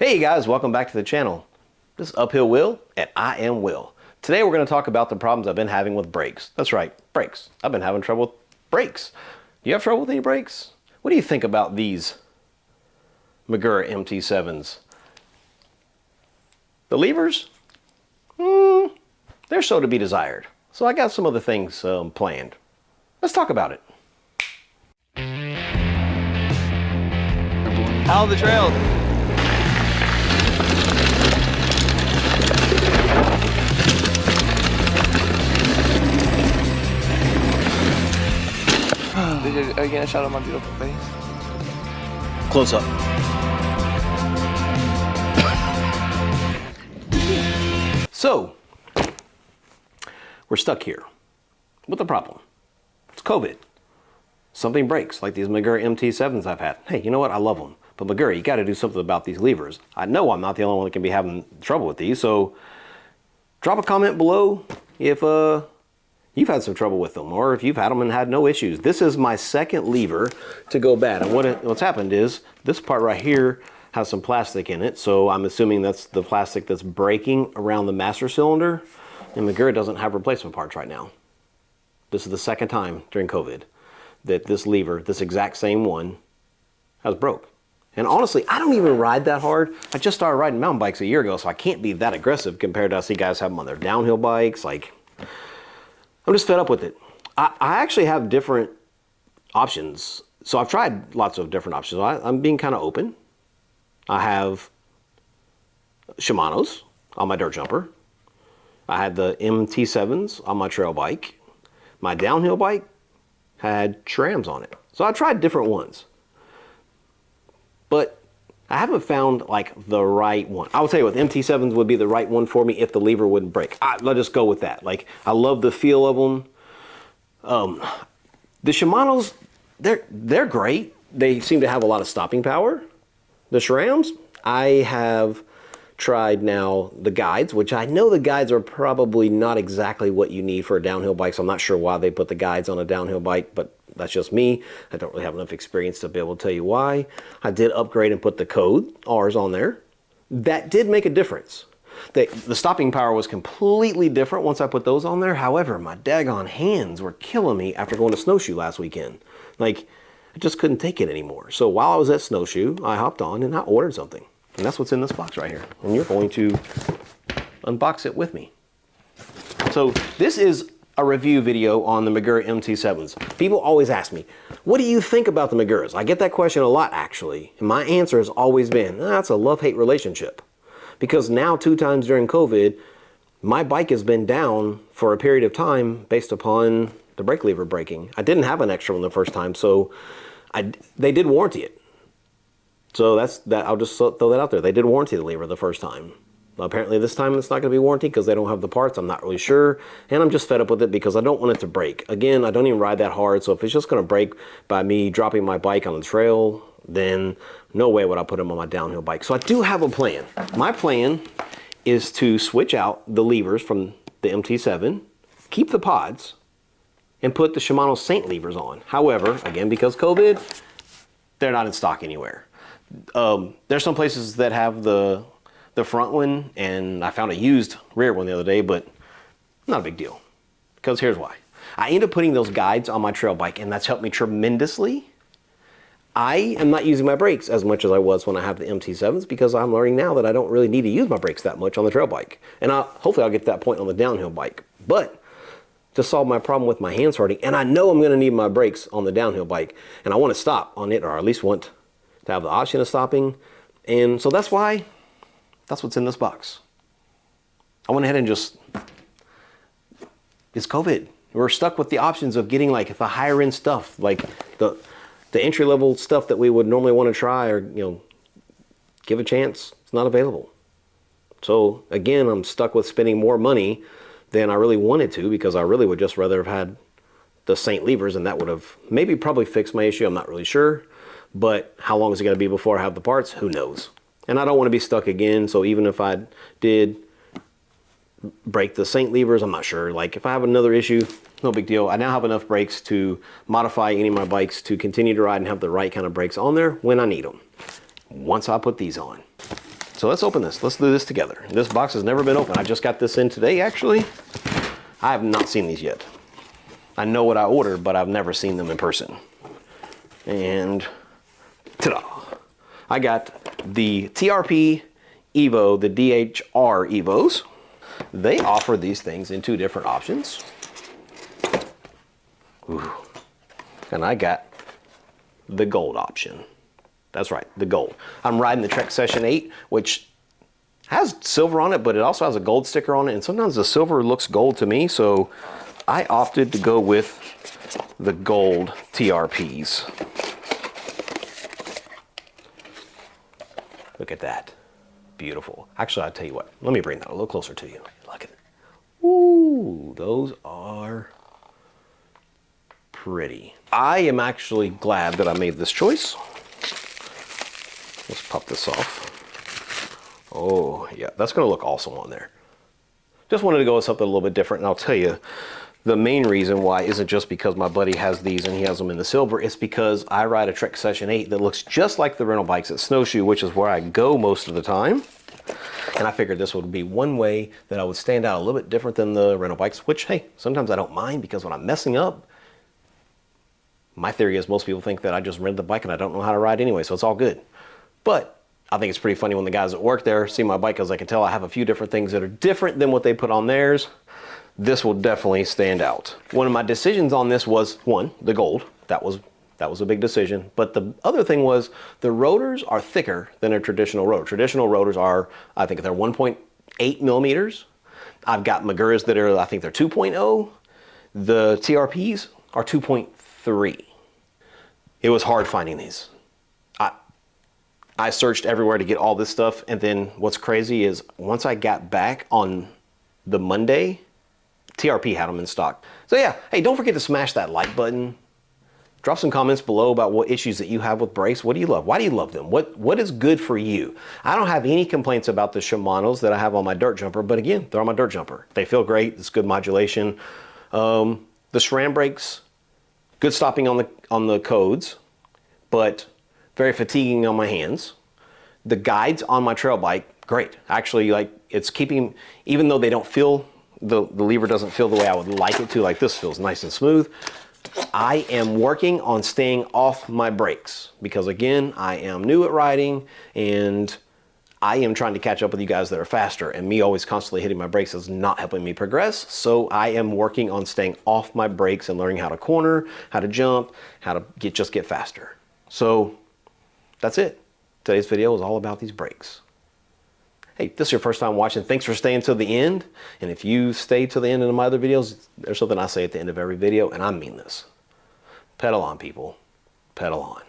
Hey guys, welcome back to the channel. This is Uphill Will, and I am Will. Today we're going to talk about the problems I've been having with brakes. That's right, brakes. I've been having trouble with brakes. Do you have trouble with any brakes? What do you think about these Magura MT7s? The levers? They're so to be desired. So I got some other things planned. Let's talk about it. How are the trails? Did you get a shot of my beautiful face? Close up. So, we're stuck here with a problem. It's COVID. Something breaks, like these Magura MT7s I've had. Hey, you know what? I love them. But Magura, you got to do something about these levers. I know I'm not the only one that can be having trouble with these, so drop a comment below if you've had some trouble with them, or if you've had them and had no issues. This is my second lever to go bad, and what's happened is this part right here has some plastic in it, so I'm assuming that's the plastic that's breaking around the master cylinder, and Magura doesn't have replacement parts right now. This is the second time during COVID that this lever, this exact same one, has broke. And honestly, I don't even ride that hard. I just started riding mountain bikes a year ago, so I can't be that aggressive compared to I see guys have them on their downhill bikes. Like, I'm just fed up with it. I actually have different options. So I've tried lots of different options. I'm being kind of open. I have Shimano's on my dirt jumper. I had the MT7s on my trail bike. My downhill bike had SRAMs on it. So I tried different ones. But I haven't found like the right one. I would tell you what, the MT7s would be the right one for me if the lever wouldn't break. Let's just go with that. Like, I love the feel of them. The Shimano's, they're great. They seem to have a lot of stopping power. The SRAMs, I have tried now the guides, which I know the guides are probably not exactly what you need for a downhill bike, so I'm not sure why they put the guides on a downhill bike, but that's just me. I don't really have enough experience to be able to tell you why. I did upgrade and put the code R's on there. That did make a difference. The stopping power was completely different once I put those on there. However, my daggone hands were killing me after going to Snowshoe last weekend. Like, I just couldn't take it anymore. So while I was at Snowshoe, I hopped on and I ordered something. And that's what's in this box right here. And you're going to unbox it with me. So this is a review video on the Magura MT7s. People always ask me, what do you think about the Maguras? I get that question a lot, actually. And my answer has always been, that's a love-hate relationship. Because now 2 times during COVID, my bike has been down for a period of time based upon the brake lever breaking. I didn't have an extra one the first time, so they did warranty it. So that's that. I'll just throw that out there. They did warranty the lever the first time. Apparently this time it's not going to be warranted because they don't have the parts. I'm not really sure. And I'm just fed up with it because I don't want it to break. Again, I don't even ride that hard. So if it's just going to break by me dropping my bike on the trail, then no way would I put them on my downhill bike. So I do have a plan. My plan is to switch out the levers from the MT7, keep the pods, and put the Shimano Saint levers on. However, again, because COVID, they're not in stock anywhere. There's some places that have the front one, and I found a used rear one the other day, but not a big deal. Because here's why. I ended up putting those guides on my trail bike, and that's helped me tremendously. I am not using my brakes as much as I was when I have the MT7s because I'm learning now that I don't really need to use my brakes that much on the trail bike. And hopefully I'll get to that point on the downhill bike. But to solve my problem with my hand starting, and I know I'm going to need my brakes on the downhill bike, and I want to stop on it, or at least want to have the option of stopping. And so that's what's in this box. I went ahead and it's COVID. We're stuck with the options of getting like the higher end stuff, like the entry level stuff that we would normally want to try or, give a chance. It's not available. So again, I'm stuck with spending more money than I really wanted to because I really would just rather have had the Saint levers, and that would have maybe probably fixed my issue. I'm not really sure. But how long is it going to be before I have the parts? Who knows? And I don't want to be stuck again. So even if I did break the Saint levers, I'm not sure. Like if I have another issue, no big deal. I now have enough brakes to modify any of my bikes to continue to ride and have the right kind of brakes on there when I need them. Once I put these on. So let's open this. Let's do this together. This box has never been opened. I just got this in today, actually. I have not seen these yet. I know what I ordered, but I've never seen them in person. And ta-da! I got the TRP Evo, the DHR Evos. They offer these things in 2 different options. Ooh. And I got the gold option. That's right, the gold. I'm riding the Trek Session 8, which has silver on it, but it also has a gold sticker on it. And sometimes the silver looks gold to me, so I opted to go with the gold TRPs. Look at that. Beautiful. Actually, I'll tell you what. Let me bring that a little closer to you. Look at it. Ooh, those are pretty. I am actually glad that I made this choice. Let's pop this off. Oh, yeah, that's going to look awesome on there. Just wanted to go with something a little bit different, and I'll tell you, the main reason why isn't just because my buddy has these and he has them in the silver. It's because I ride a Trek Session 8 that looks just like the rental bikes at Snowshoe, which is where I go most of the time. And I figured this would be one way that I would stand out a little bit different than the rental bikes, which, hey, sometimes I don't mind, because when I'm messing up, my theory is most people think that I just rent the bike and I don't know how to ride anyway, so it's all good. But I think it's pretty funny when the guys that work there see my bike, because I can tell I have a few different things that are different than what they put on theirs. This will definitely stand out. One of my decisions on this was, one, the gold. That was a big decision. But the other thing was the rotors are thicker than a traditional rotor. Traditional rotors are, I think they're 1.8 millimeters. I've got Maguras that are, I think they're 2.0. The TRPs are 2.3. It was hard finding these. I searched everywhere to get all this stuff, and then what's crazy is once I got back on the Monday, TRP had them in stock. So yeah, hey, don't forget to smash that like button. Drop some comments below about what issues that you have with brakes. What do you love? Why do you love them? What is good for you? I don't have any complaints about the Shimanos that I have on my dirt jumper, but again, they're on my dirt jumper. They feel great. It's good modulation. The SRAM brakes, good stopping on the codes, but very fatiguing on my hands. The guides on my trail bike, great. Actually, like, it's keeping, even though they don't feel, the lever doesn't feel the way I would like it to, like this feels nice and smooth. I am working on staying off my brakes because, again, I am new at riding and I am trying to catch up with you guys that are faster, and me always constantly hitting my brakes is not helping me progress. So I am working on staying off my brakes and learning how to corner, how to jump, how to just get faster. So that's it. Today's video is all about these brakes. Hey, if this is your first time watching, thanks for staying till the end. And if you stay till the end of my other videos, there's something I say at the end of every video, and I mean this. Pedal on, people. Pedal on.